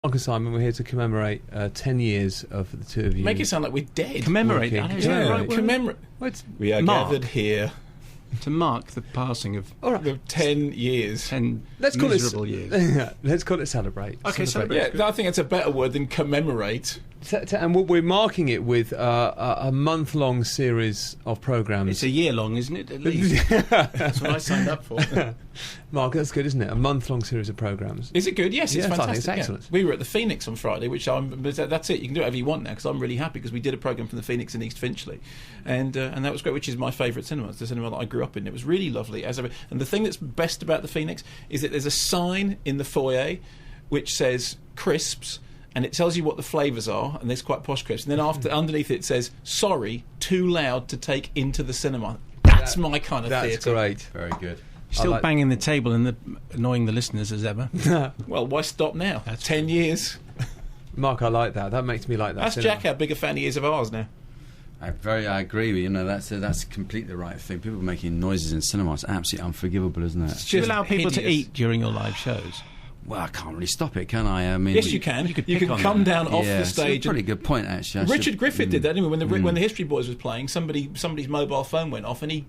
Mark and Simon, we're here to commemorate 10 years of the two of you. Make it sound like we're dead. Commemorate. Commemorate. We are gathered here to mark the passing of the 10 years. 10 Let's call miserable years. Let's call it celebrate. Okay, celebrate. Yeah, I think it's a better word than commemorate. And we're marking it with a month-long series of programmes. It's a year long, isn't it, at least? That's what I signed up for. Mark, that's good, isn't it? A month-long series of programmes. Is it good? Yes, it's fantastic. I think it's excellent. Yeah. We were at the Phoenix on Friday, that's it. You can do whatever you want now, because I'm really happy, because we did a programme from the Phoenix in East Finchley, and that was great, which is my favourite cinema. It's the cinema that I grew up in. It was really lovely. And the thing that's best about the Phoenix is that there's a sign in the foyer which says crisps, and it tells you what the flavours are, and there's quite posh crisps. And then underneath it says, sorry, too loud to take into the cinema. That's my kind of theatre. That's great. Very good. Still banging the table and annoying the listeners as ever. Well, why stop now? That's 10 years. Mark, I like that. That makes me like that. That's cinema. Jack, how big a fan he is of ours now. I agree with you. That's completely the right thing. People making noises in cinema, it's absolutely unforgivable, isn't it? Do you allow people to eat during your live shows? Well, I can't really stop it, can I? I mean, yes, you can. You can come down off the stage. It's a pretty good point, actually. Richard Griffith did that, anyway. When the History Boys was playing, somebody's mobile phone went off, and he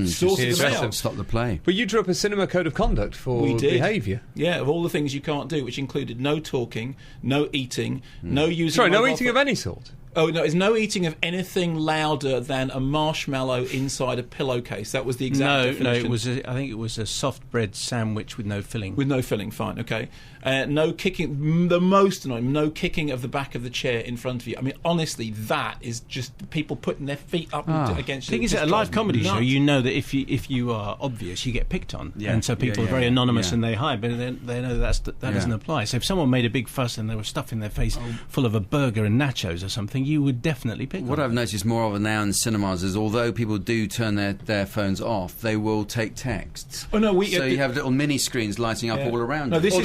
sorted them out. Stop the play. But you drew up a cinema code of conduct for behaviour. Yeah, of all the things you can't do, which included no talking, no eating, no using. Sorry, no eating of any sort. Oh no! It's no eating of anything louder than a marshmallow inside a pillowcase. That was the exact definition. No, it was. I think it was a soft bread sandwich with no filling. With no filling, fine, okay. No kicking. The most annoying. No kicking of the back of the chair in front of you. I mean, honestly, that is just people putting their feet up against you. The thing is, at a live comedy show, you know that if you are obvious, you get picked on, and so people are very anonymous and they hide, but they know that doesn't apply. So if someone made a big fuss and they were stuffing their face full of a burger and nachos or something, you would definitely pick What on. I've noticed more of now in cinemas is, although people do turn their phones off, they will take texts. Oh no, so you have little mini screens lighting up all around. No, this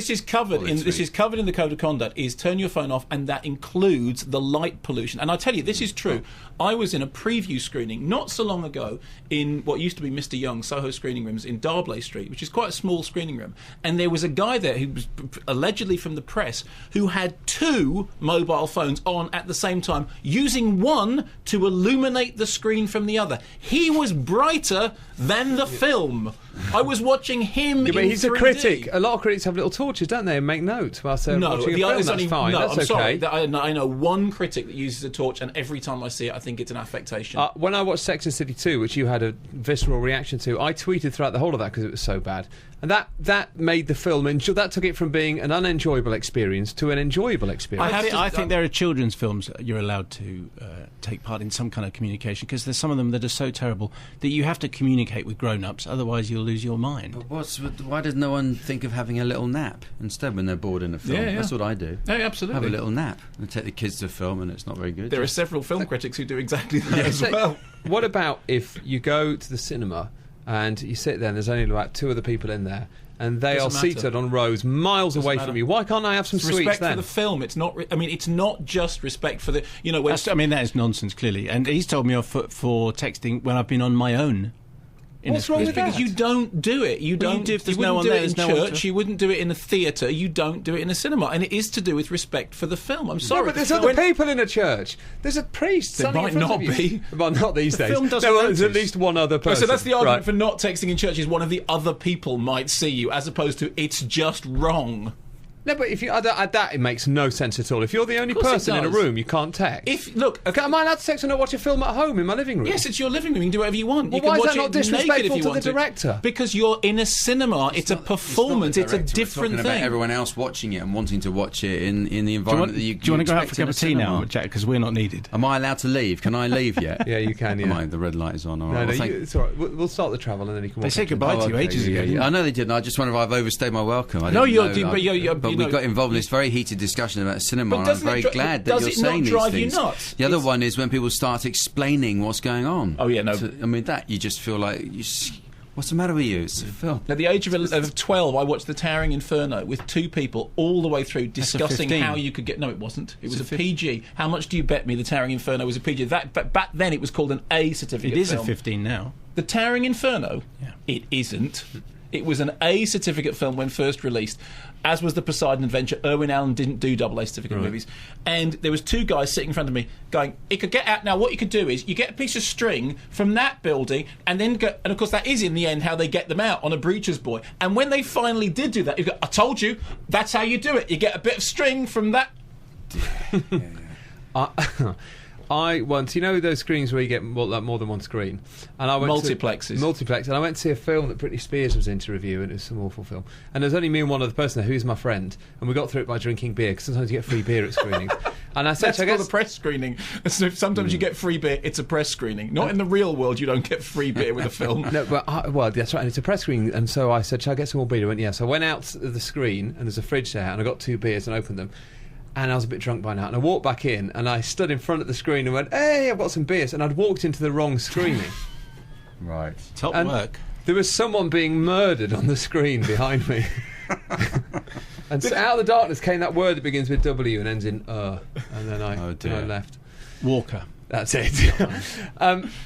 is covered in the code of conduct. Is turn your phone off, and that includes the light pollution. And I tell you, this is true. I was in a preview screening not so long ago in what used to be Mr. Young's Soho screening rooms in Darblay Street, which is quite a small screening room. And there was a guy there who was allegedly from the press who had two mobile phones on at the same time, using one to illuminate the screen from the other. He was brighter than the film. I was watching him in 3D. He's a critic. A lot of critics have little torches, don't they, and make notes whilst they're watching a film. That's fine. No, that's I'm okay. sorry. I know one critic that uses a torch, and every time I see it, I think it's an affectation. When I watched Sex and the City 2, which you had a visceral reaction to, I tweeted throughout the whole of that because it was so bad. And that made the film, that took it from being an unenjoyable experience to an enjoyable experience. I think there are children's films that you're allowed to take part in some kind of communication, because there's some of them that are so terrible that you have to communicate with grown-ups, otherwise you'll lose your mind. But why does no one think of having a little nap instead when they're bored in a film? Yeah. That's what I do. Yeah, absolutely. Have a little nap and take the kids to a film, and it's not very good. There are several film critics who do exactly that as well. What about if you go to the cinema and you sit there and there's only about two other people in there, and they are seated on rows miles away from you? Why can't I have some sweets respect then? For the film. It's not. It's not just respect for the. That is nonsense, clearly. And he's told me off for texting when I've been on my own. What's wrong with that? Because you don't do it. You don't do it. If no one there, in church. You wouldn't do it in a theatre. You don't do it in a cinema, and it is to do with respect for the film. I'm sorry, but there's other people in a church. There's a priest. There might not be. Well, not these days. Film doesn't there's at least one other person. So that's the argument for not texting in church. Is one of the other people might see you, as opposed to it's just wrong. No, but if you that it makes no sense at all. If you're the only person in a room, you can't text. Am I allowed to text when I watch a film at home in my living room? Yes, it's your living room. You can do whatever you want. Well, why is that not disrespectful to the director? Because you're in a cinema. It's a performance. It's a different thing. About everyone else watching it and wanting to watch it in the environment that you. Do you want to go out for a cup of tea now, Jack? Because we're not needed. Am I allowed to leave? Can I leave yet? Yeah, you can. Yeah. The red light is on. All right. It's all right. We'll start the travel and then you can. They said goodbye to you ages ago. I know they didn't. I just wonder if I've overstayed my welcome. No, but we got involved in this very heated discussion about cinema, and I'm very glad that you're saying these things. Does it not drive you nuts? The other one is when people start explaining what's going on. Oh yeah, no. So, I mean, that you just feel like what's the matter with you? It's a film. At the age of 12, I watched The Towering Inferno with two people all the way through discussing how you could get. No, it wasn't. It was a PG. How much do you bet me The Towering Inferno was a PG? But back then it was called an A certificate. It is a 15 now. The Towering Inferno. Yeah. It isn't. It was an A certificate film when first released, as was The Poseidon Adventure. Irwin Allen didn't do double A certificate movies. And there was two guys sitting in front of me going, it could get out. Now, what you could do is you get a piece of string from that building and then go, and of course that is in the end how they get them out on a Breacher's Boy. And when they finally did do that, you go, I told you, that's how you do it. You get a bit of string from that. I once, you know those screens where you get more than one screen, and I went multiplexes, and I went to see a film that Britney Spears was in to review, and it was some awful film. And there's only me and one other person there who's my friend, and we got through it by drinking beer because sometimes you get free beer at screenings. And I said, that's called a press screening. So if sometimes you get free beer, it's a press screening. Not in the real world, you don't get free beer with a film. No, but well, that's right. And it's a press screening, and so I said, "Shall I get some more beer?" He went, "Yeah." So I went out to the screen, and there's a fridge there, and I got 2 beers and opened them. And I was a bit drunk by now. And I walked back in, and I stood in front of the screen and went, "Hey, I've got some beers." And I'd walked into the wrong screening. Right. Top work. There was someone being murdered on the screen behind me. And so out of the darkness came that word that begins with W and ends in And then I left. Walker. That's it.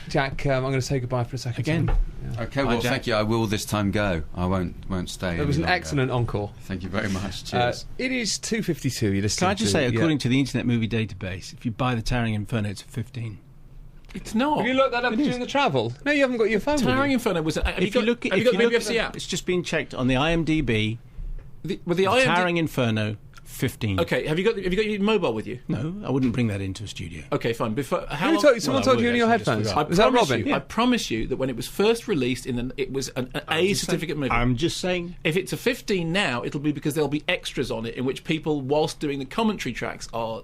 Jack, I'm going to say goodbye for a second. Again. Yeah. Okay, well, thank you. I will this time go. I won't stay. It was an excellent encore. Thank you very much. Cheers. It is 2:52. You're listening. Can I just say, according to the Internet Movie Database, if you buy the Towering Inferno, it's 15. It's not. Have you looked that up during the travel? No, you haven't got your phone. Towering Inferno was. If you look at the BBFC app, it's just been checked on the IMDb. The Towering Inferno. 15. Okay, have you got your mobile with you? No, I wouldn't bring that into a studio. Okay, fine. Someone told you in your headphones. Was that Robin? I promise you that when it was first released, it was an A certificate movie. I'm just saying. If it's a 15 now, it'll be because there'll be extras on it in which people, whilst doing the commentary tracks, are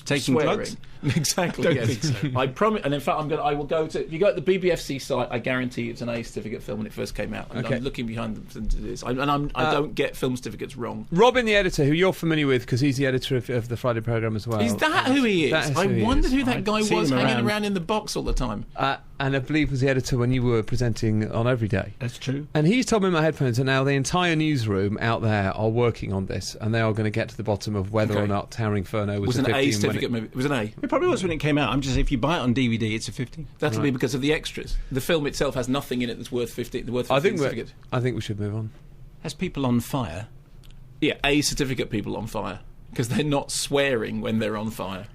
taking swearing. drugs. Exactly. Don't think so. I promise. And in fact, I will go to. If you go to the BBFC site, I guarantee it's an A certificate film when it first came out. And okay. I'm looking behind them to this. I don't get film certificates wrong. Robin, the editor, who you're familiar with because he's the editor of the Friday programme as well. Is that who he is? I wondered who that guy was hanging around in the box all the time. And I believe was the editor when you were presenting on Every Day. That's true. And he's told me in my headphones that now the entire newsroom out there are working on this, and they are going to get to the bottom of whether or not Towering Inferno was an A certificate movie. It was an A. It probably was when it came out. I'm just if you buy it on DVD, it's a 15. That'll be because of the extras. The film itself has nothing in it that's worth 15. I think we should move on. Has people on fire? Yeah, A certificate people on fire because they're not swearing when they're on fire.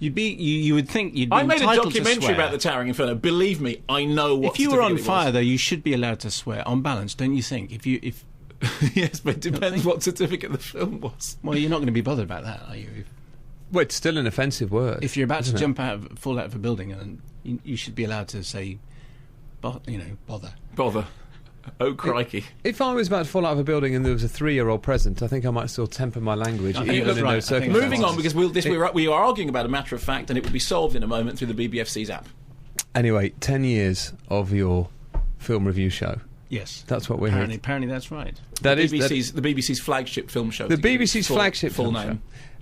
You would think you'd be I made a entitled documentary about the Towering Inferno. Believe me, I know what. If you were on fire, though, you should be allowed to swear. On balance, don't you think? If yes, but it depends what certificate the film was. Well, you're not going to be bothered about that, are you? Well, it's still an offensive word. If you're about to fall out of a building, and you should be allowed to say, bother. Bother. Oh, crikey. If I was about to fall out of a building and there was a 3-year-old present, I think I might still temper my language. Moving on, because we are arguing about a matter of fact, and it will be solved in a moment through the BBFC's app. Anyway, 10 years of your film review show. Yes. That's what we're hearing. Apparently that's right. The BBC's flagship film show. The BBC's flagship full film name. show.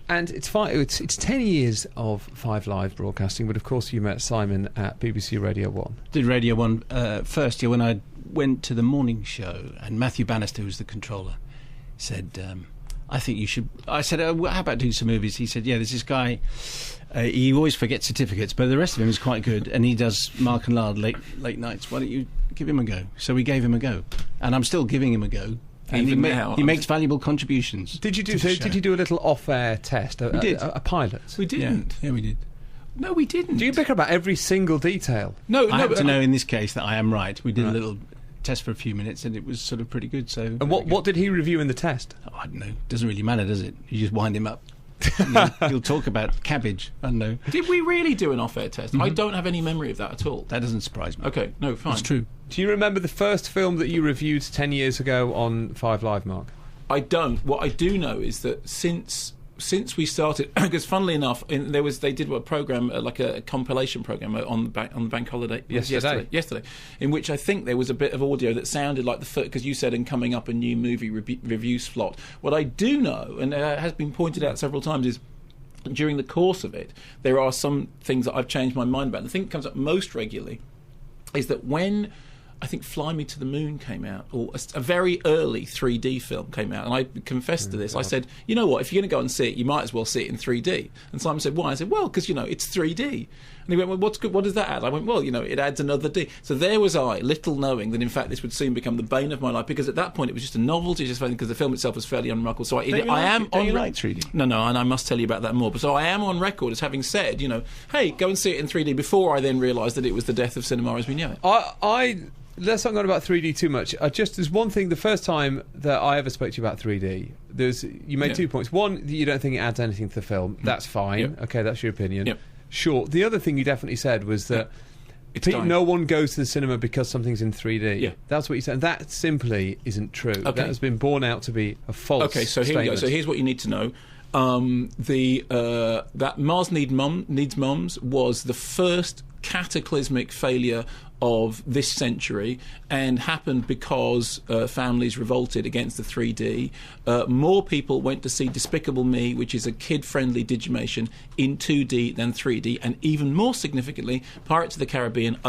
And it's 10 years of 5 Live broadcasting, but of course you met Simon at BBC Radio 1. Did Radio 1 first year when I went to the morning show, and Matthew Bannister, who's the controller, said, I think you should... I said, how about doing some movies? He said, yeah, there's this guy, he always forgets certificates, but the rest of him is quite good, and he does Mark and Lard late nights. Why don't you give him a go? So we gave him a go, and I'm still giving him a go. And he makes valuable contributions. Did you do a little off-air test? We did. A pilot? We didn't. Yeah, we did. No, we didn't. Do you pick about every single detail? I have to know in this case that I am right. We did a little test for a few minutes, and it was sort of pretty good. So, and what did he review in the test? Oh, I don't know. Doesn't really matter, does it? You just wind him up. He'll talk about cabbage. I don't know. Did we really do an off-air test? Mm-hmm. I don't have any memory of that at all. That doesn't surprise me. Okay, no, fine. It's true. Do you remember the first film that you reviewed 10 years ago on 5 Live, Mark? I don't. What I do know is that since we started, because funnily enough, they did a program like a compilation program on the bank holiday yesterday, in which I think there was a bit of audio that sounded like because you said, and coming up a new movie review slot. What I do know, and has been pointed out several times, is during the course of it, there are some things that I've changed my mind about. And the thing that comes up most regularly is that when I think Fly Me to the Moon came out, or a very early 3D film came out, and I confessed to this. I said, you know what, if you're going to go and see it, you might as well see it in 3D. And Simon said, why? I said, well, because, it's 3D. And he went, well, what's good? What does that add? I went, well, it adds another D. So there was I, little knowing that, in fact, this would soon become the bane of my life, because at that point it was just a novelty, just because the film itself was fairly unremarkable. So Don't you like 3D? No, and I must tell you about that more. But so I am on record as having said, hey, go and see it in 3D, before I then realised that it was the death of cinema as we knew it. Let's not go on about 3D too much. There's one thing. The first time that I ever spoke to you about 3D, you made 2 points. One, that you don't think it adds anything to the film. That's fine. Yep. Okay, that's your opinion. Yep. Sure. The other thing you definitely said was that no one goes to the cinema because something's in 3D. Yeah. That's what you said. And that simply isn't true. Okay. That has been borne out to be a false Okay, so here we go. So here's what you need to know. That Mars Needs Mums was the first cataclysmic failure of this century, and happened because families revolted against the 3D. More people went to see Despicable Me, which is a kid-friendly digimation, in 2D than 3D, and even more significantly, Pirates of the Caribbean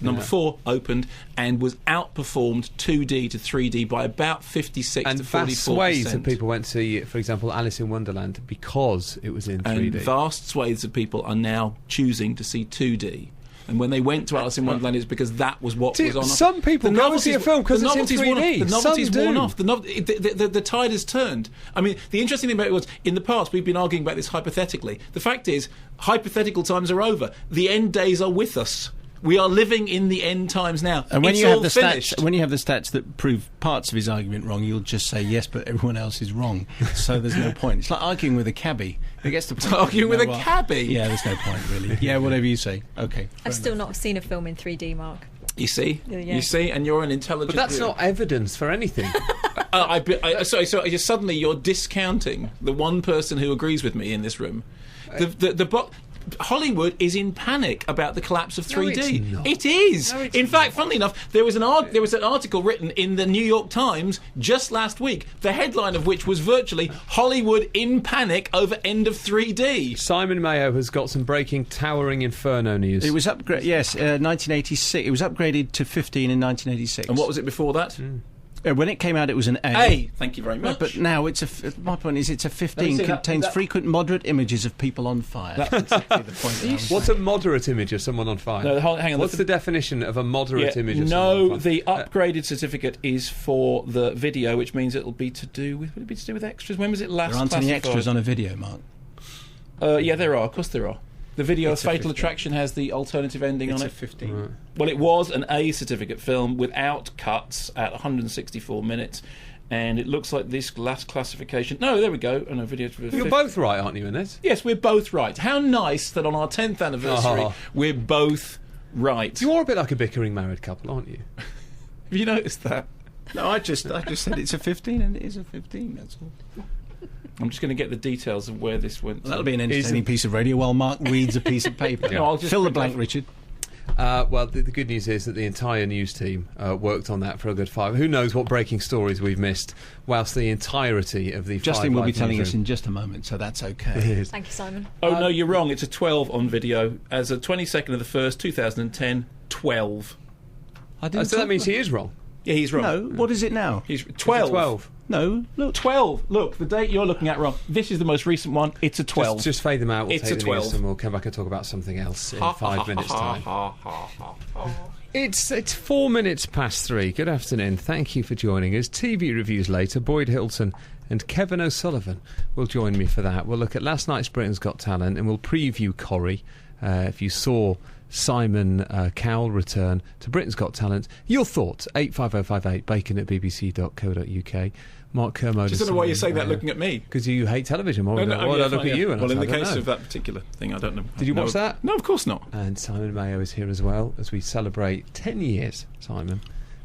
number 4 opened and was outperformed 2D to 3D by about 56 and to 44%. vast swathes of people went to see, for example, Alice in Wonderland because it was in 3D. And vast swathes of people are now choosing to see 2D. And when they went to Alice in Wonderland, it's because that was what was on. Some people go and see a film because it's in 3D. The novelty's worn off. The tide has turned. I mean, the interesting thing about it was, in the past, we've been arguing about this hypothetically. The fact is, hypothetical times are over. The end days are with us. We are living in the end times now. And when it's you have the finished. stats that prove parts of his argument wrong, you'll just say yes, but everyone else is wrong. So there's no point. It's like arguing with a cabbie. It gets to the point. Arguing with a cabbie? Yeah, there's no point really. Yeah, whatever you say. Okay. I've still not seen a film in 3D, Mark. You see? Yeah. You see? And you're an intelligent... But that's not evidence for anything. So suddenly you're discounting the one person who agrees with me in this room. Hollywood is in panic about the collapse of 3D. No, it's not. It is. No, it's in fact, funnily enough, there was an article written in the New York Times just last week, the headline of which was virtually "Hollywood in panic over end of 3D." Simon Mayo has got some breaking, towering inferno news. It was upgraded. Yes, 1986. It was upgraded to 15 in 1986. And what was it before that? When it came out, it was an A. A. Thank you very much. But now my point is, it's a 15. Contains frequent moderate images of people on fire. That's exactly the point. What's a moderate image of someone on fire? No, hang on. What's the definition of a moderate image of someone on fire? The upgraded certificate is for the video, which means it'll be to do with. Will it be to do with extras? When was it last? There aren't any extras on a video, Mark. Yeah, there are. Of course, there are. The video of Fatal Attraction has the alternative ending on it. It's a 15. Right. Well, it was an A certificate film without cuts at 164 minutes, and it looks like this last classification. No, there we go. Oh, no, video. You're both right, aren't you, in this? Yes, we're both right. How nice that on our 10th anniversary we're both right. You are a bit like a bickering married couple, aren't you? Have you noticed that? No, I just said it's a 15, and it is a 15. That's all. I'm just going to get the details of where this went. Well, that'll be an entertaining piece of radio while Mark reads a piece of paper. No, I'll just fill the blank, Richard. Well, the good news is that the entire news team worked on that for a good 5. Who knows what breaking stories we've missed, whilst the entirety of the Justin will be telling us newsroom. in just a moment, so that's okay. Thank you, Simon. Oh, no, you're wrong. It's a 12 on video. As of 22nd of the 1st, 2010, 12. So that means he is wrong. Yeah, he's wrong. No, what is it now? He's 12. 12. No, look. 12. Look, the date you're looking at wrong. This is the most recent one. It's a 12. Just fade them out. We'll It's take a the 12. news and we'll come back and talk about something else in 5 minutes' time. It's 4 minutes past 3. Good afternoon. Thank you for joining us. TV reviews later. Boyd Hilton and Kevin O'Sullivan will join me for that. We'll look at last night's Britain's Got Talent and we'll preview Corrie. If you saw Simon Cowell return to Britain's Got Talent, your thoughts, 85058, bacon at bbc.co.uk. Mark Kermode. I don't know why you say that looking at me. Because you hate television. Why would I look at you? And well, in the I don't case know. of that particular thing, I don't know. Did you watch that? No, of course not. And Simon Mayo is here as well as we celebrate 10 years, Simon,